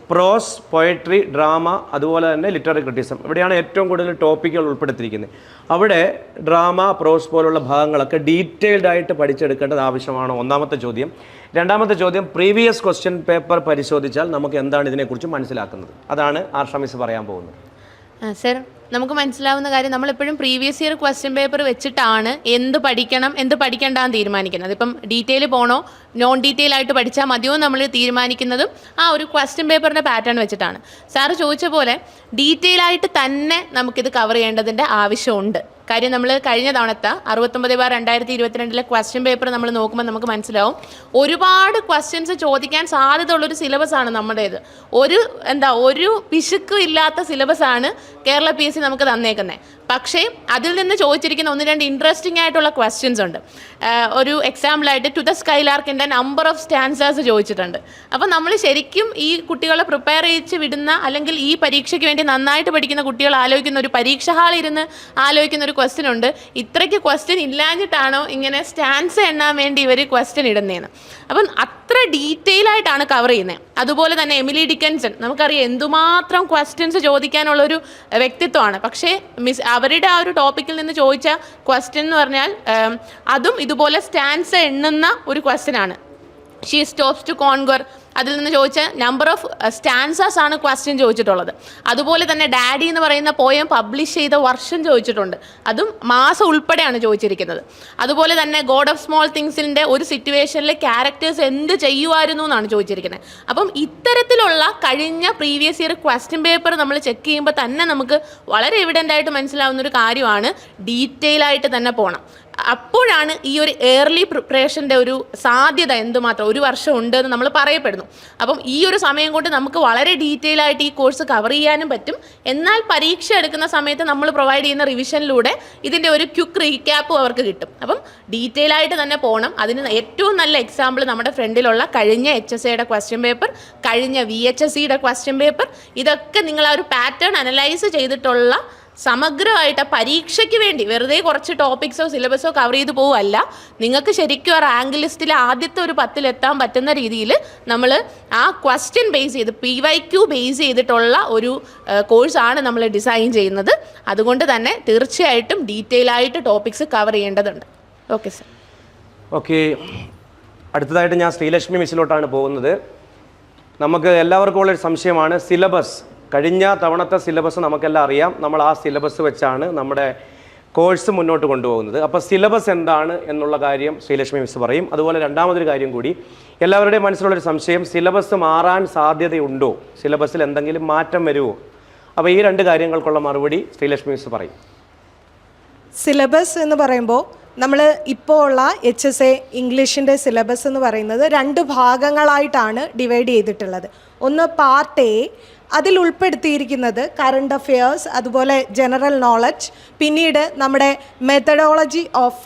പ്രോസ്, പോയട്രി, ഡ്രാമ, അതുപോലെ തന്നെ ലിറ്റററി ക്രിറ്റിസിസം, ഇവിടെയാണ് ഏറ്റവും കൂടുതൽ ടോപ്പിക്കുകൾ ഉൾപ്പെടുത്തിയിരിക്കുന്നത്. അവിടെ ഡ്രാമ, പ്രോസ് പോലുള്ള ഭാഗങ്ങളൊക്കെ ഡീറ്റെയിൽഡ് ആയിട്ട് പഠിച്ചെടുക്കേണ്ടത് ആവശ്യമാണ്. ഒന്നാമത്തെ ചോദ്യം. രണ്ടാമത്തെ ചോദ്യം, പ്രീവിയസ് ക്വസ്റ്റ്യൻ പേപ്പർ പരിശോധിച്ചാൽ നമുക്ക് എന്താണ് ഇതിനെക്കുറിച്ച് മനസ്സിലാക്കുന്നത്. അതാണ് ആർഷ മിസ് പറയാൻ പോകുന്നത്.
സർ, നമുക്ക് മനസ്സിലാവുന്ന കാര്യം, നമ്മളെപ്പോഴും പ്രീവിയസ് ഇയർ ക്വസ്റ്റ്യൻ പേപ്പർ വെച്ചിട്ടാണ് എന്ത് പഠിക്കണം എന്ത് പഠിക്കേണ്ടെന്ന് തീരുമാനിക്കുന്നത്. ഇപ്പം ഡീറ്റെയിൽ പോകണോ നോൺ ഡീറ്റെയിൽ ആയിട്ട് പഠിച്ചാൽ മതിയോ നമ്മൾ തീരുമാനിക്കുന്നതും ആ ഒരു ക്വസ്റ്റ്യൻ പേപ്പറിൻ്റെ പാറ്റേൺ വെച്ചിട്ടാണ്. സാറ് ചോദിച്ച പോലെ ഡീറ്റെയിൽ ആയിട്ട് തന്നെ നമുക്കിത് കവർ ചെയ്യേണ്ടതിൻ്റെ ആവശ്യമുണ്ട്. കാര്യം നമ്മൾ കഴിഞ്ഞ തവണത്തെ 69/2022 ക്വസ്റ്റ്യൻ പേപ്പർ നമ്മൾ നോക്കുമ്പോൾ നമുക്ക് മനസ്സിലാവും ഒരുപാട് ക്വസ്റ്റ്യൻസ് ചോദിക്കാൻ സാധ്യത ഉള്ളൊരു സിലബസാണ് നമ്മുടേത്. ഒരു പിശുക്കും ഇല്ലാത്ത സിലബസാണ് കേരള PSC നമുക്ക് തന്നേക്കുന്നത്. പക്ഷേ അതിൽ നിന്ന് ചോദിച്ചിരിക്കുന്ന 1-2 ഇൻട്രസ്റ്റിംഗ് ആയിട്ടുള്ള ക്വസ്റ്റ്യൻസ് ഉണ്ട്. ഒരു എക്സാമ്പിളായിട്ട് ടു ദ സ്കൈലാർക്കിൻ്റെ നമ്പർ ഓഫ് സ്റ്റാൻസേഴ്സ് ചോദിച്ചിട്ടുണ്ട്. അപ്പോൾ നമ്മൾ ശരിക്കും ഈ കുട്ടികളെ പ്രിപ്പയർ ചെയ്യിച്ച് വിടുന്ന, അല്ലെങ്കിൽ ഈ പരീക്ഷയ്ക്ക് വേണ്ടി നന്നായിട്ട് പഠിക്കുന്ന കുട്ടികൾ ആലോചിക്കുന്ന, ഒരു പരീക്ഷ ഹാളിൽ ഇരുന്ന് ആലോചിക്കുന്ന ഒരു ക്വസ്റ്റ്യൻ ഉണ്ട്, ഇത്രയ്ക്ക് ക്വസ്റ്റ്യൻ ഇല്ലാഞ്ഞിട്ടാണോ ഇങ്ങനെ സ്റ്റാൻസ് എണ്ണാൻ വേണ്ടി ഇവർ ക്വസ്റ്റ്യൻ ഇടുന്നതെന്ന്. അപ്പം അത്ര ഡീറ്റെയിൽ ആയിട്ടാണ് കവർ ചെയ്യുന്നത്. അതുപോലെ തന്നെ എമിലി ഡിക്കൻസൺ, നമുക്കറിയാം എന്തുമാത്രം ക്വസ്റ്റ്യൻസ് ചോദിക്കാനുള്ളൊരു വ്യക്തിത്വമാണ്. പക്ഷേ അവരുടെ ആ ഒരു ടോപ്പിക്കിൽ നിന്ന് ചോദിച്ച ക്വസ്റ്റ്യൻ എന്ന് പറഞ്ഞാൽ അതും ഇതുപോലെ സ്റ്റാൻസ് എണ്ണുന്ന ഒരു ക്വസ്റ്റ്യൻ ആണ്. ഷീ സ്റ്റോപ്സ് ടു കോൺഗർ, അതിൽ നിന്ന് ചോദിച്ച നമ്പർ ഓഫ് സ്റ്റാൻസാസ് ആണ് ക്വസ്റ്റ്യൻ ചോദിച്ചിട്ടുള്ളത്. അതുപോലെ തന്നെ ഡാഡി എന്ന് പറയുന്ന പോയം പബ്ലിഷ് ചെയ്ത വർഷം ചോദിച്ചിട്ടുണ്ട്, അതും മാസം ഉൾപ്പെടെയാണ് ചോദിച്ചിരിക്കുന്നത്. അതുപോലെ തന്നെ ഗോഡ് ഓഫ് സ്മോൾ തിങ്സിൻ്റെ ഒരു സിറ്റുവേഷനിൽ ക്യാരക്ടേഴ്സ് എന്ത് ചെയ്യുമായിരുന്നു എന്നാണ് ചോദിച്ചിരിക്കുന്നത്. അപ്പം ഇത്തരത്തിലുള്ള കഴിഞ്ഞ പ്രീവിയസ് ഇയർ ക്വസ്റ്റ്യൻ പേപ്പർ നമ്മൾ ചെക്ക് ചെയ്യുമ്പോൾ തന്നെ നമുക്ക് വളരെ എവിഡൻ്റ് ആയിട്ട് മനസ്സിലാവുന്നൊരു കാര്യമാണ് ഡീറ്റെയിൽ ആയിട്ട് തന്നെ പോകണം. അപ്പോഴാണ് ഈ ഒരു ഏർലി പ്രിപ്പറേഷൻ്റെ ഒരു സാധ്യത എന്തുമാത്രം, ഒരു വർഷം ഉണ്ട് എന്ന് നമ്മൾ പറയപ്പെടുന്നു. അപ്പം ഈ ഒരു സമയം കൊണ്ട് നമുക്ക് വളരെ ഡീറ്റെയിൽ ആയിട്ട് ഈ കോഴ്സ് കവർ ചെയ്യാനും പറ്റും. എന്നാൽ പരീക്ഷ എടുക്കുന്ന സമയത്ത് നമ്മൾ പ്രൊവൈഡ് ചെയ്യുന്ന റിവിഷനിലൂടെ ഇതിൻ്റെ ഒരു ക്വിക്ക് റീക്യാപ്പും അവർക്ക് കിട്ടും. അപ്പം ഡീറ്റെയിൽ ആയിട്ട് തന്നെ പോകണം. അതിന് ഏറ്റവും നല്ല എക്സാമ്പിൾ നമ്മുടെ ഫ്രണ്ടിലുള്ള കഴിഞ്ഞ HSAയുടെ ക്വസ്റ്റ്യൻ പേപ്പർ, കഴിഞ്ഞ VHSCയുടെ ക്വസ്റ്റ്യൻ പേപ്പർ, ഇതൊക്കെ നിങ്ങൾ ആ ഒരു പാറ്റേൺ അനലൈസ് ചെയ്തിട്ടുള്ള സമഗ്രമായിട്ട് പരീക്ഷയ്ക്ക് വേണ്ടി വെറുതെ കുറച്ച് ടോപ്പിക്സോ സിലബസോ കവർ ചെയ്ത് പോവുമല്ല, നിങ്ങൾക്ക് ശരിക്കും ആ റാങ്ക് ലിസ്റ്റിൽ ആദ്യത്തെ ഒരു 10 എത്താൻ പറ്റുന്ന രീതിയിൽ നമ്മൾ ആ ക്വസ്റ്റ്യൻ ബേസ് ചെയ്ത് PYQ ബേസ് ചെയ്തിട്ടുള്ള ഒരു കോഴ്സാണ് നമ്മൾ ഡിസൈൻ ചെയ്യുന്നത്. അതുകൊണ്ട് തന്നെ തീർച്ചയായിട്ടും ഡീറ്റെയിൽ ആയിട്ട് ടോപ്പിക്സ് കവർ ചെയ്യേണ്ടതുണ്ട്. Okay sir.
ഓക്കെ, അടുത്തതായിട്ട് ഞാൻ ശ്രീലക്ഷ്മി മിസ്സിലോട്ടാണ് പോകുന്നത്. നമുക്ക് എല്ലാവർക്കും ഉള്ളൊരു സംശയമാണ് സിലബസ്. കഴിഞ്ഞ തവണത്തെ സിലബസ് നമുക്കെല്ലാം അറിയാം. നമ്മൾ ആ സിലബസ് വെച്ചാണ് നമ്മുടെ കോഴ്സ് മുന്നോട്ട് കൊണ്ടുപോകുന്നത്. അപ്പോൾ സിലബസ് എന്താണ് എന്നുള്ള കാര്യം ശ്രീലക്ഷ്മി മിസ് പറയും. അതുപോലെ രണ്ടാമതൊരു കാര്യം കൂടി, എല്ലാവരുടെയും മനസ്സിലുള്ളൊരു സംശയം, സിലബസ് മാറാൻ സാധ്യതയുണ്ടോ, സിലബസിൽ എന്തെങ്കിലും മാറ്റം വരുമോ? അപ്പോൾ ഈ 2 കാര്യങ്ങൾക്കുള്ള മറുപടി ശ്രീലക്ഷ്മി മിസ് പറയും.
സിലബസ് എന്ന് പറയുമ്പോൾ നമ്മൾ ഇപ്പോൾ ഉള്ള HSA ഇംഗ്ലീഷിൻ്റെ സിലബസ് എന്ന് പറയുന്നത് 2 ഭാഗങ്ങളായിട്ടാണ് ഡിവൈഡ് ചെയ്തിട്ടുള്ളത്. ഒന്ന് പാർട്ട് A, അതിൽ ഉൾപ്പെടുത്തിയിരിക്കുന്നത് കറണ്ട് അഫെയേഴ്സ്, അതുപോലെ ജനറൽ നോളജ്, പിന്നീട് നമ്മുടെ മെത്തഡോളജി ഓഫ്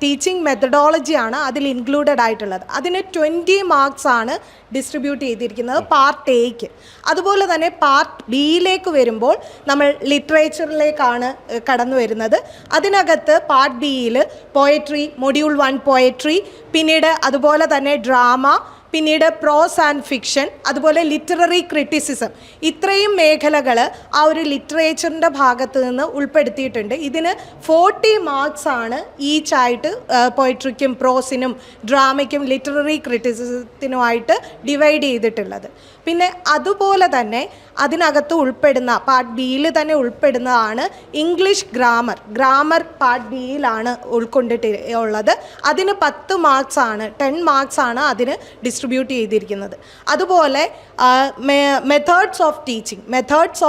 ടീച്ചിങ് മെത്തഡോളജിയാണ് അതിൽ ഇൻക്ലൂഡഡ് ആയിട്ടുള്ളത്. അതിന് 20 മാർക്സ് ആണ് ഡിസ്ട്രിബ്യൂട്ട് ചെയ്തിരിക്കുന്നത് പാർട്ട് Aക്ക്. അതുപോലെ തന്നെ പാർട്ട് Bയിലേക്ക് വരുമ്പോൾ നമ്മൾ ലിറ്ററേച്ചറിലേക്കാണ് കടന്നു വരുന്നത്. അതിനകത്ത് പാർട്ട് Bയിൽ പോയട്രി, മൊഡ്യൂൾ 1 പോയട്രി, പിന്നീട് അതുപോലെ തന്നെ ഡ്രാമ, പിന്നീട് പ്രോസ് ആൻഡ് ഫിക്ഷൻ, അതുപോലെ ലിറ്റററി ക്രിറ്റിസിസം, ഇത്രയും മേഖലകൾ ആ ഒരു ലിറ്ററേച്ചറിൻ്റെ ഭാഗത്ത് നിന്ന് ഉൾപ്പെടുത്തിയിട്ടുണ്ട്. ഇതിന് 40 മാർക്സ് ആണ് ഈച്ചായിട്ട് പോയട്രിക്കും പ്രോസിനും ഡ്രാമയ്ക്കും ലിറ്റററി ക്രിറ്റിസിസത്തിനുമായിട്ട് ഡിവൈഡ് ചെയ്തിട്ടുള്ളത്. പിന്നെ അതുപോലെ തന്നെ അതിനകത്ത് ഉൾപ്പെടുന്ന പാർട്ട് ബിയിൽ തന്നെ ഉൾപ്പെടുന്നതാണ് ഇംഗ്ലീഷ് ഗ്രാമർ പാർട്ട് ബിയിലാണ് ഉൾക്കൊണ്ടിട്ടുള്ളത്. അതിന് 10 മാർക്സ് ആണ്, 10 മാർക്സ് ആണ് അതിന് ഡിസ്ട്രിബ്യൂട്ട് ചെയ്തിരിക്കുന്നത്. അതുപോലെ മെത്തേഡ്സ്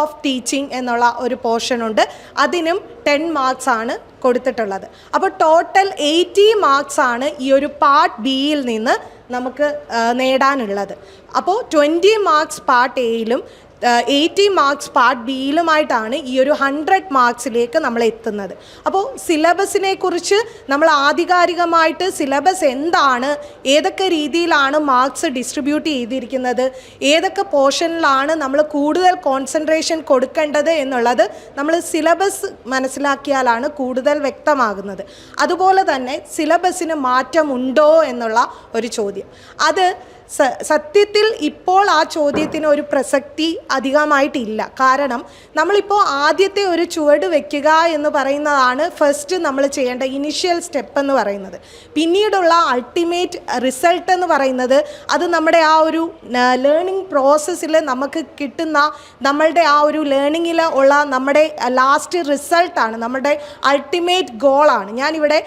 ഓഫ് ടീച്ചിങ് എന്നുള്ള ഒരു പോർഷൻ ഉണ്ട്, അതിനും 10 മാർക്സ് ആണ് കൊടുത്തിട്ടുള്ളത്. അപ്പോൾ ടോട്ടൽ 80 മാർക്സ് ആണ് ഈ ഒരു പാർട്ട് ബിയിൽ നിന്ന് നമുക്ക് നേടാനുള്ളത്. അപ്പോൾ 20 മാർക്സ് പാർട്ട് എയിലും 80 മാർക്സ് പാർട്ട് ബിയിലുമായിട്ടാണ് ഈ ഒരു 100 മാർക്സിലേക്ക് നമ്മൾ എത്തുന്നത്. അപ്പോൾ സിലബസിനെ കുറിച്ച് നമ്മൾ ആധികാരികമായിട്ട് സിലബസ് എന്താണ്, ഏതൊക്കെ രീതിയിലാണ് മാർക്സ് ഡിസ്ട്രിബ്യൂട്ട് ചെയ്തിരിക്കുന്നത്, ഏതൊക്കെ പോർഷനിലാണ് നമ്മൾ കൂടുതൽ കോൺസെൻട്രേഷൻ കൊടുക്കേണ്ടത് എന്നുള്ളത് നമ്മൾ സിലബസ് മനസ്സിലാക്കിയാലാണ് കൂടുതൽ വ്യക്തമാകുന്നത്. അതുപോലെ തന്നെ സിലബസിന് മാറ്റമുണ്ടോ എന്നുള്ള ഒരു ചോദ്യം, അത് സത്യത്തിൽ ഇപ്പോൾ ആ ചോദ്യത്തിന് ഒരു പ്രസക്തി അധികമായിട്ടില്ല. കാരണം നമ്മളിപ്പോൾ ആദ്യത്തെ ഒരു ചുവട് വയ്ക്കുക എന്ന് പറയുന്നതാണ് ഫസ്റ്റ് നമ്മൾ ചെയ്യേണ്ട ഇനിഷ്യൽ സ്റ്റെപ്പ് എന്ന് പറയുന്നത്. പിന്നീടുള്ള അൾട്ടിമേറ്റ് റിസൾട്ട് എന്ന് പറയുന്നത് അത് നമ്മുടെ ആ ഒരു ലേണിംഗ് പ്രോസസ്സിൽ നമുക്ക് കിട്ടുന്ന നമ്മളുടെ ആ ഒരു ലേണിങ്ങിൽ ഉള്ള നമ്മുടെ ലാസ്റ്റ് റിസൾട്ടാണ്, നമ്മുടെ അൾട്ടിമേറ്റ് ഗോളാണ്. ഞാനിവിടെ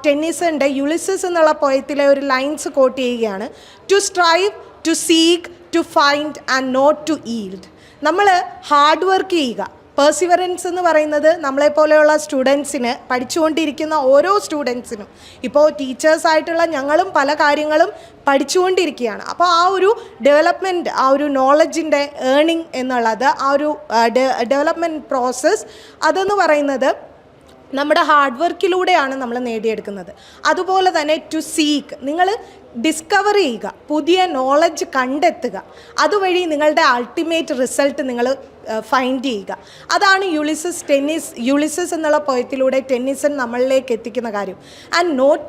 ടെന്നീസൻ്റെ യുലിസസ് എന്നുള്ള പോയത്തിലെ ഒരു ലൈൻസ് കോട്ട് ചെയ്യുകയാണ്. To strive, to seek, to find and not to yield. നമ്മൾ ഹാർഡ് വർക്ക് ചെയ്യുക. പെർസിവറൻസ് എന്ന് പറയുന്നത് നമ്മളെപ്പോലെയുള്ള സ്റ്റുഡൻസിന്, പഠിച്ചുകൊണ്ടിരിക്കുന്ന ഓരോ സ്റ്റുഡൻസിനും, ഇപ്പോൾ ടീച്ചേഴ്സായിട്ടുള്ള ഞങ്ങളും പല കാര്യങ്ങളും പഠിച്ചുകൊണ്ടിരിക്കുകയാണ്. അപ്പോൾ ആ ഒരു ഡെവലപ്മെൻറ്റ്, ആ ഒരു നോളജിൻ്റെ ഏണിംഗ് എന്നുള്ളത്, ആ ഒരു ഡെവലപ്മെൻറ്റ് പ്രോസസ്സ് അതെന്ന് പറയുന്നത് നമ്മുടെ ഹാർഡ് വർക്കിലൂടെയാണ് നമ്മൾ നേടിയെടുക്കുന്നത്. അതുപോലെ തന്നെ ടു സീക്ക്, നിങ്ങൾ ഡിസ്കവർ ചെയ്യുക, പുതിയ നോളജ് കണ്ടെത്തുക, അതുവഴി നിങ്ങളുടെ അൾട്ടിമേറ്റ് റിസൾട്ട് നിങ്ങൾ ഫൈൻഡ് ചെയ്യുക. അതാണ് യുളിസസ് എന്നുള്ള പോയത്തിലൂടെ ടെന്നിസൺ നമ്മളിലേക്ക് എത്തിക്കുന്ന കാര്യം. And not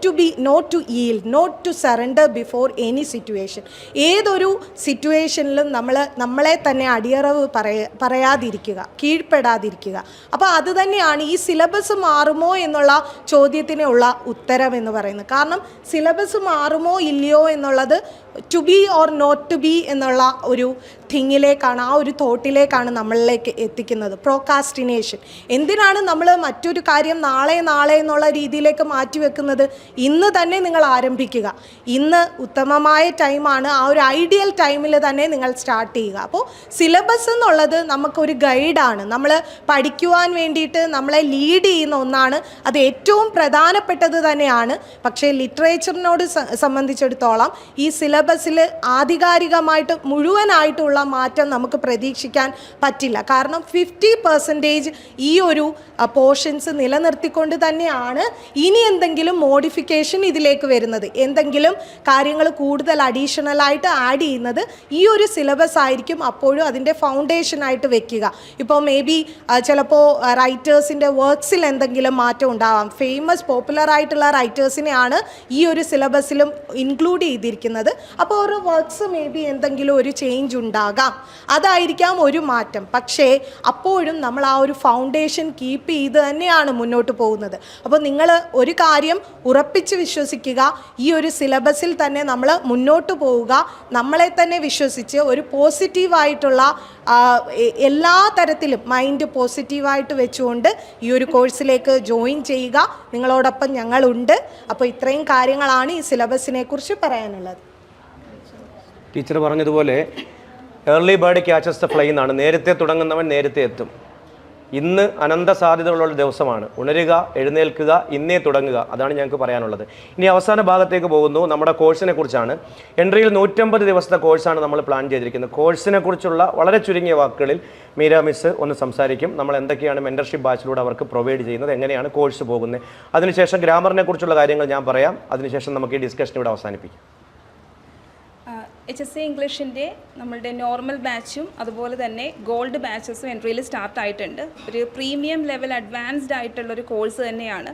to yield, not to surrender before any situation. ഏതൊരു സിറ്റുവേഷനിലും നമ്മളെ തന്നെ അടിയറവ് പറയാതിരിക്കുക, കീഴ്പ്പെടാതിരിക്കുക. അപ്പോൾ അത് തന്നെയാണ് ഈ സിലബസ് മാറുമോ എന്നുള്ള ചോദ്യത്തിനുള്ള ഉത്തരം എന്ന് പറയുന്നത്. കാരണം സിലബസ് മാറുമോ ഇല്ലയോ എന്നുള്ളത് to be or not to be എന്നുള്ള ഒരു തിങ്ങിലേക്കാണ്, ആ ഒരു തോട്ടിലേക്കാണ് നമ്മളിലേക്ക് എത്തിക്കുന്നത്. പ്രോകാസ്റ്റിനേഷൻ. എന്തിനാണ് നമ്മൾ മറ്റൊരു കാര്യം നാളെ എന്നുള്ള രീതിയിലേക്ക് മാറ്റിവെക്കുന്നത്? ഇന്ന് തന്നെ നിങ്ങൾ ആരംഭിക്കുക. ഇന്ന് ഉത്തമമായ ടൈമാണ്, ആ ഒരു ഐഡിയൽ ടൈമിൽ തന്നെ നിങ്ങൾ സ്റ്റാർട്ട് ചെയ്യുക. അപ്പോൾ സിലബസ് എന്നുള്ളത് നമുക്കൊരു ഗൈഡാണ്, നമ്മൾ പഠിക്കുവാൻ വേണ്ടിയിട്ട് നമ്മളെ ലീഡ് ചെയ്യുന്ന ഒന്നാണ്. അത് ഏറ്റവും പ്രധാനപ്പെട്ടത് തന്നെയാണ്. പക്ഷേ ലിറ്ററേച്ചറിനോട് സംബന്ധിച്ചിടത്തോളം ഈ സിലബസിൽ ആധികാരികമായിട്ട് മുഴുവനായിട്ടുള്ള മാറ്റം നമുക്ക് പ്രതീക്ഷിക്കാൻ പറ്റില്ല. കാരണം 50% ഈ ഒരു പോർഷൻസ് നിലനിർത്തിക്കൊണ്ട് തന്നെയാണ് ഇനി എന്തെങ്കിലും മോഡിഫിക്കേഷൻ ഇതിലേക്ക് വരുന്നത്, എന്തെങ്കിലും കാര്യങ്ങൾ കൂടുതൽ അഡീഷണലായിട്ട് ആഡ് ചെയ്യുന്നത് ഈ ഒരു സിലബസ് ആയിരിക്കും അപ്പോഴും അതിൻ്റെ ഫൗണ്ടേഷനായിട്ട് വെക്കുക. ഇപ്പോൾ മേ ബി ചിലപ്പോൾ റൈറ്റേഴ്സിൻ്റെ വർക്ക്സിൽ എന്തെങ്കിലും മാറ്റം ഉണ്ടാവാം. ഫേമസ് പോപ്പുലറായിട്ടുള്ള റൈറ്റേഴ്സിനെയാണ് ഈ ഒരു സിലബസിലും ഇൻക്ലൂഡ് ചെയ്തിരിക്കുന്നത്. അപ്പോൾ ഒരു വർക്ക്സ് മേ ബി എന്തെങ്കിലും ഒരു ചേഞ്ച് ഉണ്ടാകാം, അതായിരിക്കാം ഒരു മാറ്റം. പക്ഷേ അപ്പോഴും നമ്മൾ ആ ഒരു ഫൗണ്ടേഷൻ കീപ്പ് ചെയ്ത് തന്നെയാണ് മുന്നോട്ട് പോകുന്നത്. അപ്പോൾ നിങ്ങൾ ഒരു കാര്യം ഉറപ്പിച്ച് വിശ്വസിക്കുക, ഈ ഒരു സിലബസിൽ തന്നെ നമ്മൾ മുന്നോട്ട് പോവുക. നമ്മളെ തന്നെ വിശ്വസിച്ച് ഒരു പോസിറ്റീവായിട്ടുള്ള എല്ലാ തരത്തിലും മൈൻഡ് പോസിറ്റീവായിട്ട് വെച്ചുകൊണ്ട് ഈ ഒരു കോഴ്സിലേക്ക് ജോയിൻ ചെയ്യുക. നിങ്ങളോടൊപ്പം ഞങ്ങളുണ്ട്. അപ്പോൾ ഇത്രയും കാര്യങ്ങളാണ് ഈ സിലബസിനെ കുറിച്ച് പറയാനുള്ളത്.
ടീച്ചർ പറഞ്ഞതുപോലെ early bird catches the fly എന്നാണ്. നേരത്തെ തുടങ്ങുന്നവൻ നേരത്തെ എത്തും. ഇന്ന് അനന്ത സാധ്യതകളുള്ള ദിവസമാണ്. ഉണരുക, എഴുന്നേൽക്കുക, ഇന്നേ തുടങ്ങുക. അതാണ് ഞങ്ങൾക്ക് പറയാനുള്ളത്. ഇനി അവസാന ഭാഗത്തേക്ക് പോകുന്നു. നമ്മുടെ കോഴ്സിനെ കുറിച്ചാണ്. എൻട്രിയിൽ 150 ദിവസത്തെ കോഴ്സാണ് നമ്മൾ പ്ലാൻ ചെയ്തിരിക്കുന്നത്. കോഴ്സിനെ കുറിച്ചുള്ള വളരെ ചുരുങ്ങിയ വാക്കുകളിൽ മീര മിസ് ഒന്ന് സംസാരിക്കും. നമ്മൾ എന്തൊക്കെയാണ് മെൻറ്റർഷിപ്പ് ബാച്ചിലൂടെ അവർക്ക് പ്രൊവൈഡ് ചെയ്യുന്നത്, എങ്ങനെയാണ് കോഴ്സ് പോകുന്നത്. അതിനുശേഷം ഗ്രാമറിനെ കുറിച്ചുള്ള കാര്യങ്ങൾ ഞാൻ പറയാം. അതിനുശേഷം നമുക്ക് ഈ ഡിസ്കഷൻ ഇവിടെ അവസാനിപ്പിക്കാം.
HSA ഇംഗ്ലീഷിൻ്റെ നമ്മളുടെ നോർമൽ ബാച്ചും അതുപോലെ തന്നെ ഗോൾഡ് ബാച്ചസും എൻട്രിയിൽ സ്റ്റാർട്ടായിട്ടുണ്ട്. ഒരു പ്രീമിയം ലെവൽ അഡ്വാൻസ്ഡ് ആയിട്ടുള്ളൊരു കോഴ്സ് തന്നെയാണ്.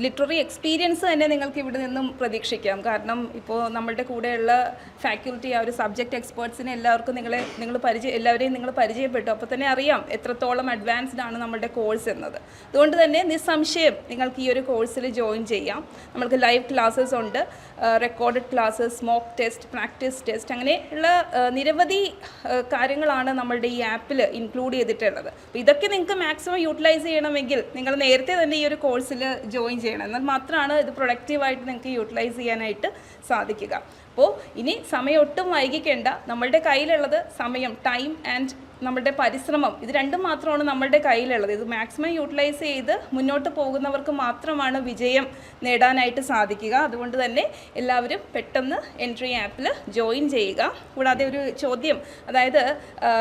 ലിറ്റററി എക്സ്പീരിയൻസ് തന്നെ നിങ്ങൾക്ക് ഇവിടെ നിന്നും പ്രതീക്ഷിക്കാം. കാരണം ഇപ്പോൾ നമ്മളുടെ കൂടെയുള്ള ഫാക്കൽറ്റി, ആ ഒരു സബ്ജക്റ്റ് എക്സ്പേർട്സിനെ എല്ലാവരെയും നിങ്ങൾ പരിചയപ്പെട്ടു. അപ്പോൾ തന്നെ അറിയാം എത്രത്തോളം അഡ്വാൻസ്ഡ് ആണ് നമ്മളുടെ കോഴ്സ് എന്നത്. അതുകൊണ്ട് തന്നെ നിസ്സംശയം നിങ്ങൾക്ക് ഈ ഒരു കോഴ്സിൽ ജോയിൻ ചെയ്യാം. നമ്മൾക്ക് ലൈവ് ക്ലാസ്സസ് ഉണ്ട്, recorded classes, mock test, practice test, അങ്ങനെയുള്ള നിരവധി കാര്യങ്ങളാണ് നമ്മളുടെ ഈ ആപ്പിൽ ഇൻക്ലൂഡ് ചെയ്തിട്ടുള്ളത്. അപ്പോൾ ഇതൊക്കെ നിങ്ങൾക്ക് മാക്സിമം യൂട്ടിലൈസ് ചെയ്യണമെങ്കിൽ നിങ്ങൾ നേരത്തെ തന്നെ ഈ ഒരു കോഴ്സിൽ ജോയിൻ ചെയ്യണം. എന്നാൽ മാത്രമാണ് ഇത് പ്രൊഡക്റ്റീവായിട്ട് നിങ്ങൾക്ക് യൂട്ടിലൈസ് ചെയ്യാനായിട്ട് സാധിക്കുക. അപ്പോൾ ഇനി സമയം ഒട്ടും വൈകിക്കേണ്ട. നമ്മളുടെ കയ്യിലുള്ളത് സമയം, ടൈം ആൻഡ് നമ്മളുടെ പരിശ്രമം, ഇത് രണ്ടും മാത്രമാണ് നമ്മളുടെ കയ്യിലുള്ളത്. ഇത് മാക്സിമം യൂട്ടിലൈസ് ചെയ്ത് മുന്നോട്ട് പോകുന്നവർക്ക് മാത്രമാണ് വിജയം നേടാനായിട്ട് സാധിക്കുക. അതുകൊണ്ട് തന്നെ എല്ലാവരും പെട്ടെന്ന് എൻട്രി ആപ്പിൽ ജോയിൻ ചെയ്യുക. കൂടാതെ ഒരു ചോദ്യം, അതായത്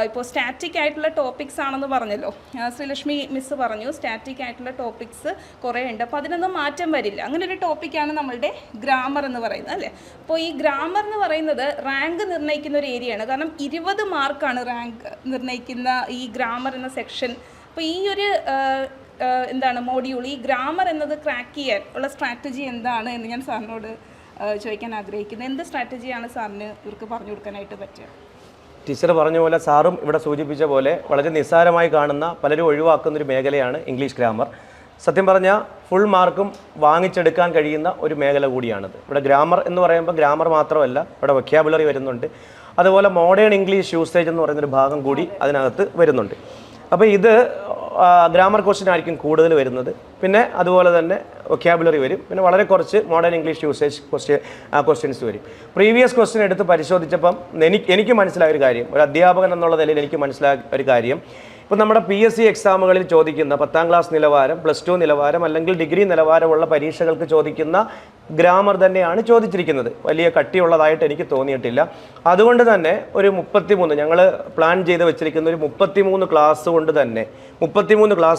ഇപ്പോൾ സ്റ്റാറ്റിക് ആയിട്ടുള്ള ടോപ്പിക്സ് ആണെന്ന് പറഞ്ഞല്ലോ, ശ്രീലക്ഷ്മി മിസ് പറഞ്ഞു സ്റ്റാറ്റിക് ആയിട്ടുള്ള ടോപ്പിക്സ് കുറേ ഉണ്ട്. അപ്പോൾ അതിനൊന്നും മാറ്റം വരില്ല. അങ്ങനെ ഒരു ടോപ്പിക്കാണ് നമ്മളുടെ ഗ്രാമർ എന്ന് പറയുന്നത്, അല്ലേ? അപ്പോൾ ഈ ഗ്രാമർ എന്ന് പറയുന്നത് റാങ്ക് നിർണ്ണയിക്കുന്ന ഒരു ഏരിയയാണ്. കാരണം 20 മാർക്കാണ് റാങ്ക് നിർണ്ണയിക്കുന്ന ഈ ഗ്രാമർ എന്ന സെക്ഷൻ. അപ്പോൾ ഈ ഒരു മോഡ്യൂൾ, ഈ ഗ്രാമർ എന്നത് ക്രാക്ക് ചെയ്യാൻ ഉള്ള സ്ട്രാറ്റജി എന്താണ് എന്ന് ഞാൻ സാറിനോട് ചോദിക്കാൻ ആഗ്രഹിക്കുന്നത്. എന്ത് സ്ട്രാറ്റജിയാണ് സാറിന് ഇവർക്ക് പറഞ്ഞു കൊടുക്കാനായിട്ട് പറ്റുക?
ടീച്ചർ പറഞ്ഞ പോലെ, സാറും ഇവിടെ സൂചിപ്പിച്ച പോലെ, വളരെ നിസ്സാരമായി കാണുന്ന, പലരും ഒഴിവാക്കുന്നൊരു മേഖലയാണ് ഇംഗ്ലീഷ് ഗ്രാമർ. സത്യം പറഞ്ഞാൽ ഫുൾ മാർക്കും വാങ്ങിച്ചെടുക്കാൻ കഴിയുന്ന ഒരു മേഖല കൂടിയാണിത്. ഇവിടെ ഗ്രാമർ എന്ന് പറയുമ്പോൾ ഗ്രാമർ മാത്രമല്ല, ഇവിടെ വൊക്കാബുലറി വരുന്നുണ്ട്. അതുപോലെ മോഡേൺ ഇംഗ്ലീഷ് യൂസേജ് എന്ന് പറയുന്നൊരു ഭാഗം കൂടി അതിനകത്ത് വരുന്നുണ്ട്. അപ്പോൾ ഇത് ഗ്രാമർ ക്വസ്റ്റ്യൻ ആയിരിക്കും കൂടുതൽ വരുന്നത്. പിന്നെ അതുപോലെ തന്നെ വൊക്കാബുലറി വരും. പിന്നെ വളരെ കുറച്ച് മോഡേൺ ഇംഗ്ലീഷ് യൂസേജ് ക്വസ്റ്റ്യൻസ് വരും. പ്രീവിയസ് ക്വസ്റ്റ്യൻ എടുത്ത് പരിശോധിച്ചപ്പം എനിക്ക് മനസ്സിലായ ഒരു കാര്യം, ഒരു അധ്യാപകൻ എന്നുള്ള നിലയിൽ എനിക്ക് മനസ്സിലായ ഒരു കാര്യം, ഇപ്പോൾ നമ്മുടെ PSC എക്സാമുകളിൽ ചോദിക്കുന്ന 10ാം ക്ലാസ് നിലവാരം, +2 നിലവാരം അല്ലെങ്കിൽ ഡിഗ്രി നിലവാരമുള്ള പരീക്ഷകൾക്ക് ചോദിക്കുന്ന ഗ്രാമർ തന്നെയാണ് ചോദിച്ചിരിക്കുന്നത്. വലിയ കട്ടിയുള്ളതായിട്ട് എനിക്ക് തോന്നിയിട്ടില്ല. അതുകൊണ്ട് തന്നെ ഒരു 33, ഞങ്ങൾ പ്ലാൻ ചെയ്ത് വെച്ചിരിക്കുന്ന ഒരു 33 ക്ലാസ്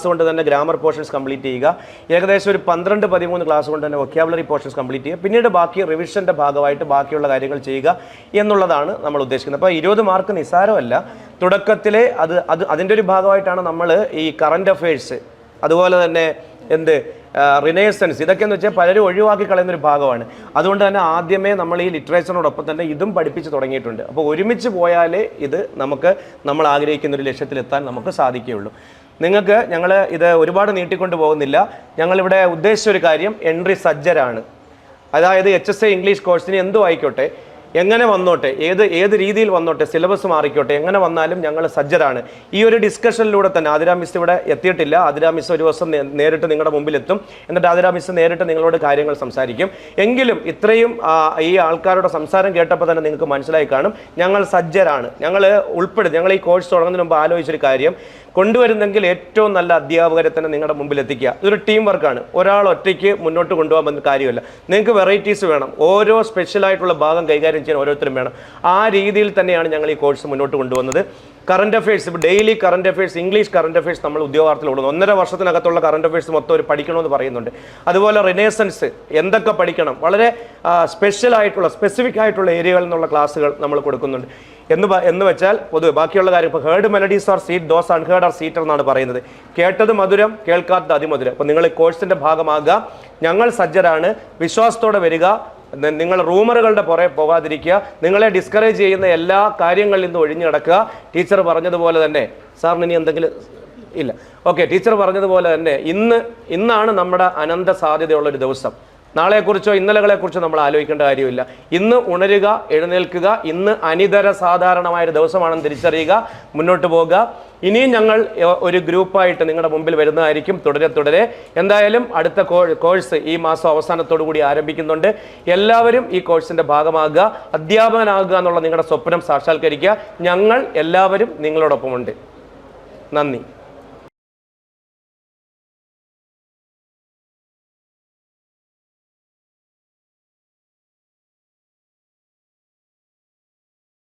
കൊണ്ട് തന്നെ ഗ്രാമർ പോർഷൻസ് കംപ്ലീറ്റ് ചെയ്യുക. ഏകദേശം ഒരു 12-13 ക്ലാസ് കൊണ്ട് തന്നെ വൊക്കാബുലറി പോർഷൻസ് കംപ്ലീറ്റ് ചെയ്യുക. പിന്നീട് ബാക്കി റിവിഷൻ്റെ ഭാഗമായിട്ട് ബാക്കിയുള്ള കാര്യങ്ങൾ ചെയ്യുക എന്നുള്ളതാണ് നമ്മൾ ഉദ്ദേശിക്കുന്നത്. അപ്പോൾ 20 മാർക്ക് നിസ്സാരമല്ല. തുടക്കത്തിലെ അതിൻ്റെ ഒരു ഭാഗമായിട്ടാണ് നമ്മൾ ഈ കറണ്ട് അഫയേഴ്സ്, അതുപോലെ തന്നെ റിനേസൻസ്, ഇതൊക്കെ എന്ന് വെച്ചാൽ പലരും ഒഴിവാക്കി കളയുന്നൊരു ഭാഗമാണ്. അതുകൊണ്ട് തന്നെ ആദ്യമേ നമ്മൾ ഈ ലിറ്ററേച്ചറിനോടൊപ്പം തന്നെ ഇതും പഠിപ്പിച്ച് തുടങ്ങിയിട്ടുണ്ട്. അപ്പോൾ ഒരുമിച്ച് പോയാലേ ഇത് നമ്മൾ ആഗ്രഹിക്കുന്ന ഒരു ലക്ഷ്യത്തിലെത്താൻ നമുക്ക് സാധിക്കുകയുള്ളൂ. ഞങ്ങൾ ഇത് ഒരുപാട് നീട്ടിക്കൊണ്ട് പോകുന്നില്ല. ഞങ്ങളിവിടെ ഉദ്ദേശിച്ച ഒരു കാര്യം എൻട്രി സജ്ജരാണ്. അതായത് HSA ഇംഗ്ലീഷ് കോഴ്സിന് എന്തും ആയിക്കോട്ടെ, എങ്ങനെ വന്നോട്ടെ, ഏത് രീതിയിൽ വന്നോട്ടെ, സിലബസ് മാറിക്കോട്ടെ, എങ്ങനെ വന്നാലും ഞങ്ങൾ സജ്ജരാണ്. ഈ ഒരു ഡിസ്കഷനിലൂടെ തന്നെ ആതിര മിസ് ഇവിടെ എത്തിയിട്ടില്ല. ആതിര മിസ് ഒരു ദിവസം നേരിട്ട് നിങ്ങളുടെ മുമ്പിലെത്തും. എന്നിട്ട് ആതിര മിസ് നേരിട്ട് നിങ്ങളോട് കാര്യങ്ങൾ സംസാരിക്കും. എങ്കിലും ഇത്രയും ഈ ആൾക്കാരുടെ സംസാരം കേട്ടപ്പോൾ തന്നെ നിങ്ങൾക്ക് മനസ്സിലായി കാണും, ഞങ്ങൾ സജ്ജരാണ്. ഞങ്ങൾ ഈ കോഴ്സ് തുടങ്ങുന്നതിന് മുമ്പ് ആലോചിച്ചൊരു കാര്യം, കൊണ്ടുവരുന്നെങ്കിൽ ഏറ്റവും നല്ല അധ്യാപകരെ തന്നെ നിങ്ങളുടെ മുമ്പിൽ എത്തിക്കുക. ഇതൊരു ടീം വർക്കാണ്. ഒരാൾ ഒറ്റയ്ക്ക് മുന്നോട്ട് കൊണ്ടുപോകാൻ പറ്റുന്ന കാര്യമല്ല. നിങ്ങൾക്ക് വെറൈറ്റീസ് വേണം. ഓരോ സ്പെഷ്യലായിട്ടുള്ള ഭാഗം കൈകാര്യം ചെയ്യാൻ ഓരോരുത്തരും വേണം. ആ രീതിയിൽ തന്നെയാണ് ഞങ്ങൾ ഈ കോഴ്സ് മുന്നോട്ട് കൊണ്ടുവന്നത്. കറണ്ട് അഫയേഴ്സ്, ഇപ്പോൾ daily current affairs, English current affairs നമ്മൾ ഉദ്യോഗാർത്ഥികൾ കൊടുക്കുന്നു. 1.5 വർഷത്തിനകത്തുള്ള കറണ്ട് അഫയേഴ്സ് മൊത്തം ഒരു പഠിക്കണമെന്ന് പറയുന്നുണ്ട്. അതുപോലെ റിനേസൻസ് എന്തൊക്കെ പഠിക്കണം, വളരെ സ്പെസിഫിക് ആയിട്ടുള്ള ഏരിയകളിൽ നിന്നുള്ള ക്ലാസ്സുകൾ നമ്മൾ കൊടുക്കുന്നുണ്ട്. എന്ന് വെച്ചാൽ പൊതുവെ ബാക്കിയുള്ള കാര്യം, ഇപ്പോൾ heard melodies are sweet, those unheard are sweeter എന്നാണ് പറയുന്നത്. കേട്ടത് മധുരം, കേൾക്കാത്തത് അതിമധുരം. അപ്പോൾ നിങ്ങൾ ഈ കോഴ്സിൻ്റെ ഭാഗമാകുക. ഞങ്ങൾ സജ്ജരാണ്. വിശ്വാസത്തോടെ വരിക. നിങ്ങൾ റൂമറുകളുടെ പുറകെ പോകാതിരിക്കുക. നിങ്ങളെ ഡിസ്കറേജ് ചെയ്യുന്ന എല്ലാ കാര്യങ്ങളിൽ നിന്നും ഒഴിഞ്ഞു കിടക്കുക. ടീച്ചർ പറഞ്ഞതുപോലെ തന്നെ, സാറിന് ഇനി എന്തെങ്കിലും ഇല്ല? ഓക്കെ, ടീച്ചർ പറഞ്ഞതുപോലെ തന്നെ ഇന്നാണ് നമ്മുടെ അനന്ത സാധ്യതയുള്ളൊരു ദിവസം. നാളെക്കുറിച്ചോ ഇന്നലകളെക്കുറിച്ചോ നമ്മൾ ആലോചിക്കേണ്ട കാര്യമില്ല. ഇന്ന് ഉണരുക, എഴുന്നേൽക്കുക. ഇന്ന് അനിതര സാധാരണമായൊരു ദിവസമാണെന്ന് തിരിച്ചറിയുക, മുന്നോട്ട് പോകുക. ഇനിയും ഞങ്ങൾ ഒരു ഗ്രൂപ്പായിട്ട് നിങ്ങളുടെ മുമ്പിൽ വരുന്നതായിരിക്കും തുടരെ. എന്തായാലും അടുത്ത കോഴ്സ് ഈ മാസം അവസാനത്തോടു കൂടി ആരംഭിക്കുന്നുണ്ട്. എല്ലാവരും ഈ കോഴ്സിൻ്റെ ഭാഗമാകുക, അധ്യാപകനാകുക എന്നുള്ള നിങ്ങളുടെ സ്വപ്നം സാക്ഷാത്കരിക്കുക. ഞങ്ങൾ എല്ലാവരും നിങ്ങളോടൊപ്പമുണ്ട്. നന്ദി.